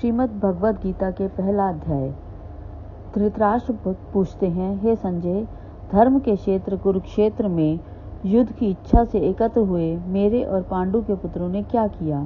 श्रीमद् भगवद गीता के पहला अध्याय। धृतराष्ट्र पूछते हैं, हे संजय, धर्म के क्षेत्र कुरुक्षेत्र में युद्ध की इच्छा से एकत्र हुए मेरे और पांडु के पुत्रों ने क्या किया?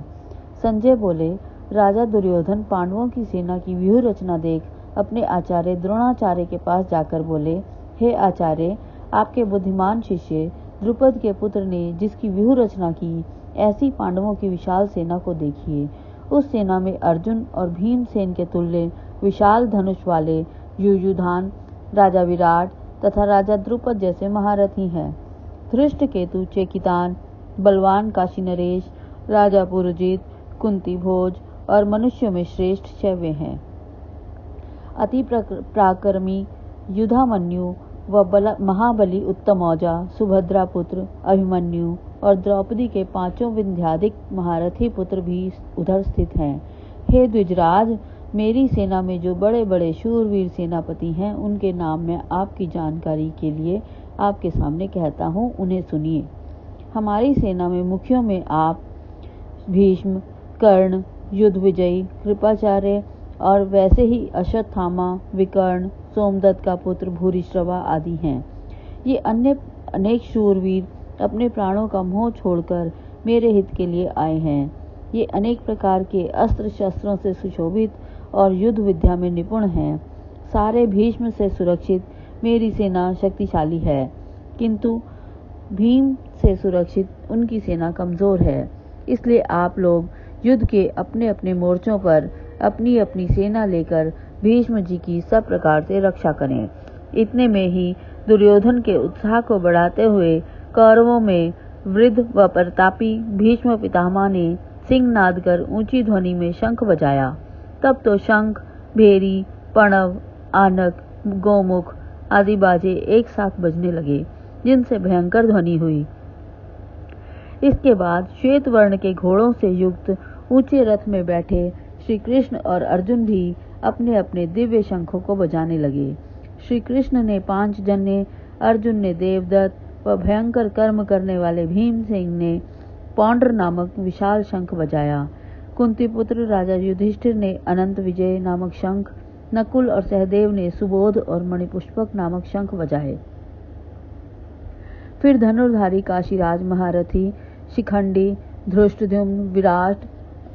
संजय बोले, राजा दुर्योधन पांडवों की सेना की व्यूह रचना देख अपने आचार्य द्रोणाचार्य के पास जाकर बोले, हे आचार्य, आपके बुद्धिमान शिष्य द्रुपद के पुत्र ने जिसकी व्यूह रचना की, ऐसी पांडवों की विशाल सेना को देखिए। उस सेना में अर्जुन और भीमसेन के तुल्य विशाल धनुष वाले युयुधान, राजा विराट तथा राजा द्रुपद जैसे महारथी हैं। धृष्टकेतु, चेकितान, बलवान काशी नरेश, राजा पुरुजित, कुंती भोज और मनुष्यों में श्रेष्ठ शैव्य हैं। अति पराक्रमी युधामन्यु व महाबली उत्तमौजा, सुभद्रा पुत्र अभिमन्यु और द्रौपदी के 5 विंध्याधिक महारथी पुत्र भी उधर स्थित हैं। हे द्विजराज, मेरी सेना में जो बड़े बड़े शूरवीर सेनापति हैं, उनके नाम मैं आपकी जानकारी के लिए आपके सामने कहता हूँ, उन्हें सुनिए। हमारी सेना में मुखियों में आप, भीष्म, कर्ण, युद्ध विजयी, कृपाचार्य और वैसे ही अश्वत्थामा, विकर्ण, सोमदत्त का पुत्र भूरिश्रवा आदि हैं। ये अन्य अनेक शूरवीर अपने प्राणों का मोह छोड़कर मेरे हित के लिए आए हैं। ये अनेक प्रकार के अस्त्र शस्त्रों से सुशोभित और युद्ध विद्या में निपुण हैं। सारे भीष्म से सुरक्षित मेरी सेना शक्तिशाली है, किंतु भीम से सुरक्षित उनकी सेना कमजोर है। इसलिए आप लोग युद्ध के अपने अपने मोर्चों पर अपनी अपनी सेना लेकर भीष्म जी की सब प्रकार से रक्षा करें। इतने में ही दुर्योधन के उत्साह को बढ़ाते हुए कौरवों में वृद्ध व प्रतापी भीष्म पितामह ने सिंहनाद कर ऊंची ध्वनि में शंख बजाया। तब तो शंख, भेरी, पणव, आनक, गोमुख आदि बाजे एक साथ बजने लगे, जिनसे भयंकर ध्वनि हुई। इसके बाद श्वेत वर्ण के घोड़ों से युक्त ऊंचे रथ में बैठे श्री कृष्ण और अर्जुन भी अपने अपने दिव्य शंखों को बजाने लगे। श्री कृष्ण ने पांचजन्य, अर्जुन ने देवदत्त व भयंकर कर्म करने वाले भीमसेन ने पौंड्र नामक विशाल शंख बजाया। कुंती पुत्र राजा युधिष्ठिर ने अनंत विजय नामक शंख, नकुल और सहदेव ने सुबोध और मणिपुष्पक नामक शंख बजाए। फिर धनुर्धारी काशीराज महारथी शिखंडी, धृष्टद्युम्न, विराट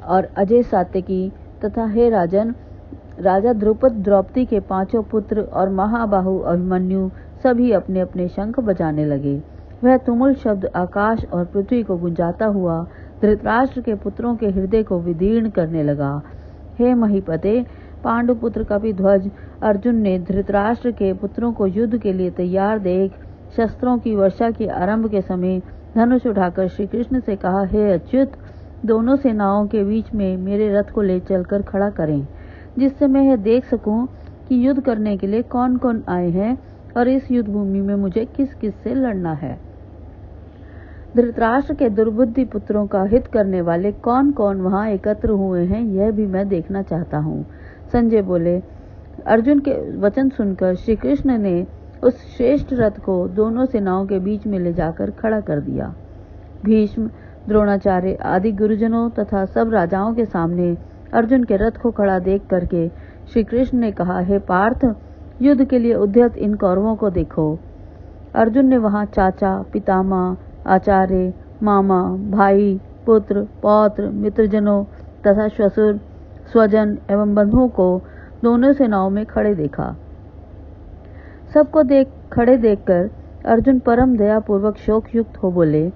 और अजय सात्यकी तथा हे राजन, राजा द्रुपद, द्रौपदी के 5 पुत्र और महाबाहु अभिमन्यु सभी अपने अपने शंख बजाने लगे। वह तुमुल शब्द आकाश और पृथ्वी को गुंजाता हुआ धृतराष्ट्र के पुत्रों के हृदय को विदीर्ण करने लगा। हे महीपते, पांडुपुत्र कपिध्वज अर्जुन ने धृतराष्ट्र के पुत्रों को युद्ध के लिए तैयार देख शस्त्रों की वर्षा के आरंभ के समय धनुष उठाकर श्री कृष्ण से कहा, हे अच्युत, दोनों सेनाओं के बीच में मेरे रथ को ले चलकर खड़ा करें, जिससे मैं यह देख सकूं कि युद्ध करने के लिए कौन कौन आए हैं और इस युद्ध भूमि में मुझे किस किस से लड़ना है। धृतराष्ट्र के दुर्बुद्धि पुत्रों का हित करने वाले कौन कौन वहां एकत्र हुए हैं, यह भी मैं देखना चाहता हूँ। संजय बोले, अर्जुन के वचन सुनकर श्री कृष्ण ने उस श्रेष्ठ रथ को दोनों सेनाओं के बीच में ले जाकर खड़ा कर दिया। भीष्म, द्रोणाचार्य आदि गुरुजनों तथा सब राजाओं के सामने अर्जुन के रथ को खड़ा देख करके श्री कृष्ण ने कहा, हे पार्थ, युद्ध के लिए उद्यत इन कौरवों को देखो। अर्जुन ने वहां चाचा, पितामह, आचार्य, मामा, भाई, पुत्र, पौत्र, मित्रजनों तथा श्वशुर, स्वजन एवं बंधुओं को दोनों सेनाओं में खड़े देखा। सबको खड़े देखकर अर्जुन परम दया पूर्वक शोक युक्त हो बोले।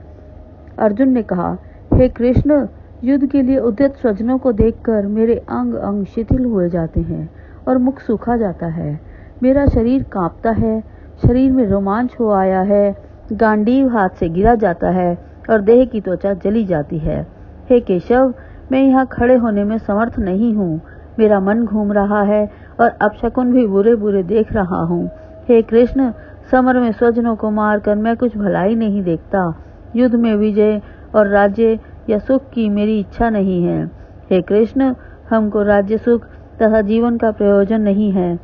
अर्जुन ने कहा, हे कृष्ण, युद्ध के लिए उद्यत स्वजनों को देखकर मेरे अंग अंग शिथिल हुए जाते हैं और मुख सूखा जाता है। मेरा शरीर कांपता है, शरीर में रोमांच हो आया है, गांडीव हाथ से गिरा जाता है और देह की त्वचा जली जाती है। हे केशव, मैं यहाँ खड़े होने में समर्थ नहीं हूँ। मेरा मन घूम रहा है और अपशकुन भी बुरे बुरे देख रहा हूँ। हे कृष्ण, समर में स्वजनों को मारकर मैं कुछ भलाई नहीं देखता। युद्ध में विजय और राज्य या सुख की मेरी इच्छा नहीं है। हे कृष्ण, हमको राज्य सुख तथा जीवन का प्रयोजन नहीं है,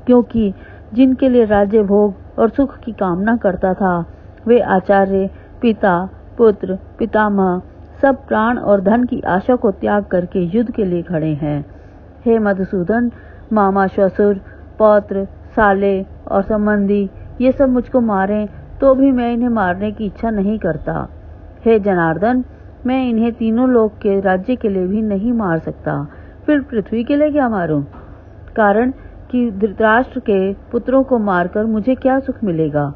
क्योंकि जिनके लिए राज्य भोग और सुख की कामना करता था, वे आचार्य, पिता, पुत्र, पितामह, सब प्राण और धन की आशा को त्याग करके युद्ध के लिए खड़े हैं। हे मधुसूदन, मामा, ससुर, पौत्र, साले और संबंधी ये सब मुझको मारें तो भी मैं इन्हें मारने की इच्छा नहीं करता। हे जनार्दन, मैं इन्हें तीनों लोक के राज्य के लिए भी नहीं मार सकता, फिर पृथ्वी के लिए क्या मारूं? कारण कि धृतराष्ट्र के पुत्रों को मारकर मुझे क्या सुख मिलेगा?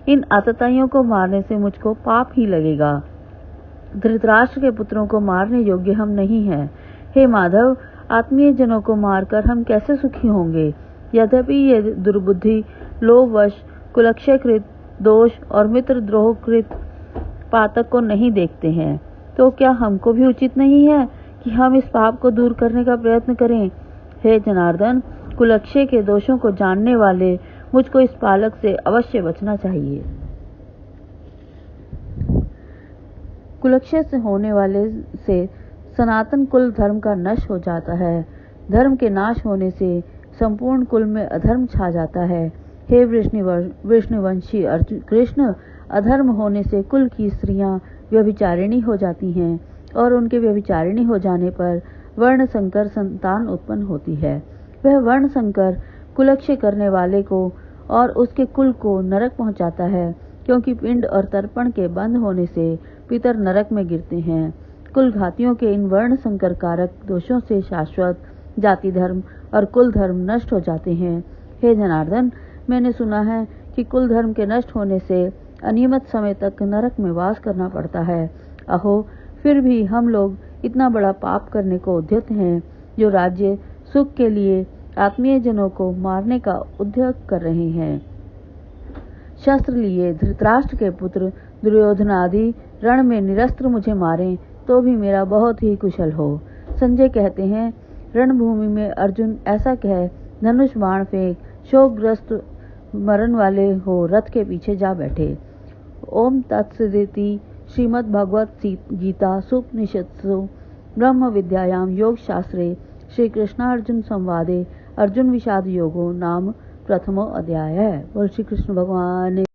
इन आतताइयों को मारने से मुझको पाप ही लगेगा। धृतराष्ट्र के पुत्रों को मारने योग्य हम नहीं हैं। हे माधव, आत्मीय जनों को मारकर हम कैसे सुखी होंगे? यद्यपि ये दुर्बुद्धि, लोभवश, कुलक्षयकृत दोष और मित्रद्रोहकृत पातक को नहीं देखते हैं, तो क्या हमको भी उचित नहीं है कि हम इस पाप को दूर करने का प्रयत्न करें? हे जनार्दन, कुलक्षय के दोषों को जानने वाले मुझको इस पालक से अवश्य बचना चाहिए। कुलक्षय से होने वाले से सनातन कुल धर्म का नष्ट हो जाता है। धर्म के नाश होने से संपूर्ण कुल में अधर्म छा जाता है। हे विष्णुवंशी कृष्ण, अधर्म होने से कुल की स्त्रियां व्यभिचारिणी हो जाती हैं और उनके व्यभिचारिणी हो जाने पर वर्ण संकर संतान उत्पन्न होती है। वह वर्ण संकर कुलक्षय करने वाले को और उसके कुल को नरक पहुंचाता है, क्योंकि पिंड और तर्पण के बंद होने से पितर नरक में गिरते हैं। कुल घातियों के इन वर्ण संकर कारक दोषों से शाश्वत जाति धर्म और कुल धर्म नष्ट हो जाते हैं। हे जनार्दन, मैंने सुना है कि कुल धर्म के नष्ट होने से अनियमित समय तक नरक में वास करना पड़ता है। अहो, फिर भी हम लोग इतना बड़ा पाप करने को उद्यत हैं, जो राज्य सुख के लिए आत्मीय जनों को मारने का उद्योग कर रहे हैं। शस्त्र लिए धृतराष्ट्र के पुत्र दुर्योधनादि रण में निरस्त्र मुझे मारें तो भी मेरा बहुत ही कुशल हो। संजय कहते हैं, रणभूमि में अर्जुन ऐसा कह धनुष बाण फेंक शोकग्रस्त मरण वाले हो रथ के पीछे जा बैठे। ओम तत्सदिति श्रीमद् भगवत गीता सुपनिषत्सु ब्रह्म विद्यायां योग शास्त्रे श्री कृष्णार्जुन संवादे अर्जुन विषाद योगो नाम प्रथमो अध्याय है। बोल श्री कृष्ण भगवान।